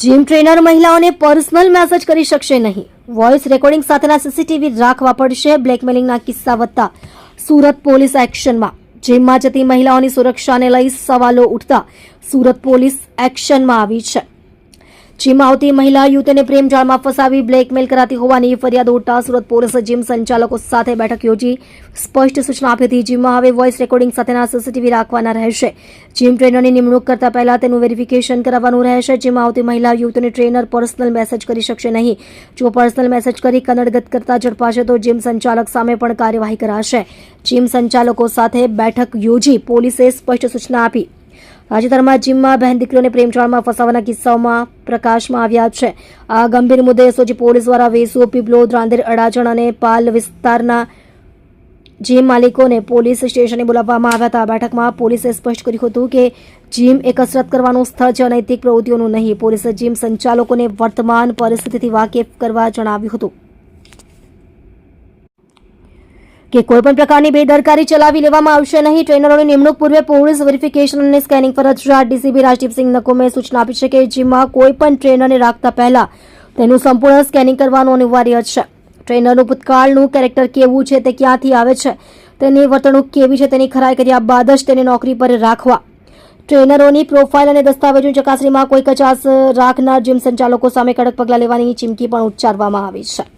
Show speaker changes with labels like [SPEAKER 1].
[SPEAKER 1] Gym trainer મહિલાઓને personal message કરી શકશે નહીં. વોઇસ રેકોર્ડિંગ સાથેના સીસીટીવી રાખવા પડશે. બ્લેકમેલિંગના કિસ્સા વધતા સુરત પોલીસ એક્શનમાં. જીમમાં જતી મહિલાઓની સુરક્ષાને લઈ સવાલો ઉઠતા સુરત પોલીસ એક્શનમાં આવી છે. જીમમાં આવતી મહિલા યુવતીને પ્રેમજાળમાં ફસાવી બ્લેકમેલ કરાતી હોવાની ફરિયાદ ઉઠતા સુરત પોલીસે જીમ સંચાલકો સાથે બેઠક યોજી સ્પષ્ટ સૂચના આપી હતી. જીમમાં હવે વોઇસ રેકોર્ડિંગ સાથેના સીસીટીવી રાખવાના રહેશે. જીમ ટ્રેનરની નિમણૂક કરતા પહેલા તેનું વેરિફિકેશન કરાવવાનું રહેશે. જીમમાં આવતી મહિલા યુવતીને ટ્રેનર પર્સનલ મેસેજ કરી શકશે નહીં. જો પર્સનલ મેસેજ કરી કનડગત કરતા ઝડપાશે તો જીમ સંચાલક સામે પણ કાર્યવાહી કરાશે. જીમ સંચાલકો સાથે બેઠક યોજી પોલીસે સ્પષ્ટ સૂચના આપી. તાજેતરમાં જીમમાં બહેન દીકરીઓને પ્રેમજાળમાં ફસાવાના કિસ્સાઓમાં પ્રકાશમાં આવ્યા છે. આ ગંભીર મુદ્દે એસઓજી પોલીસ દ્વારા વેસુ, પીપલોદ, રાંદેર, અડાજણ અને પાલ વિસ્તારના જીમ માલિકોને પોલીસ સ્ટેશને બોલાવવામાં આવ્યા હતા. બેઠકમાં પોલીસે સ્પષ્ટ કર્યું હતું કે જીમ એ કસરત કરવાનું સ્થળ છે, અનૈતિક પ્રવૃત્તિઓનું નહીં. પોલીસે જીમ સંચાલકોને વર્તમાન પરિસ્થિતિથી વાકેફ કરવા જણાવ્યું હતું કે કોઈપણ પ્રકારની બેદરકારી ચલાવી લેવામાં આવશે નહીં. ટ્રેનરોની નિમણૂક પૂર્વે પોલીસ વેરિફિકેશન અને સ્કેનિંગ ફરજિયાત. ડીસીપી રાજદીપસિંહ નકુમે સૂચના આપી છે કે જીમમાં કોઈપણ ટ્રેનરને રાખતા પહેલા તેનું સંપૂર્ણ સ્કેનિંગ કરવાનું અનિવાર્ય છે. ટ્રેનરનું ભૂતકાળનું કેરેક્ટર કેવું છે, તે ક્યાંથી આવે છે, તેની વર્તણૂક કેવી છે, તેની ખરાઈ કર્યા બાદ જ તેને નોકરી પર રાખવા. ટ્રેનરોની પ્રોફાઇલ અને દસ્તાવેજોની ચકાસણીમાં કોઈ કચાશ રાખનાર જીમ સંચાલકો સામે કડક પગલાં લેવાની ચીમકી પણ ઉચ્ચારવામાં આવી છે.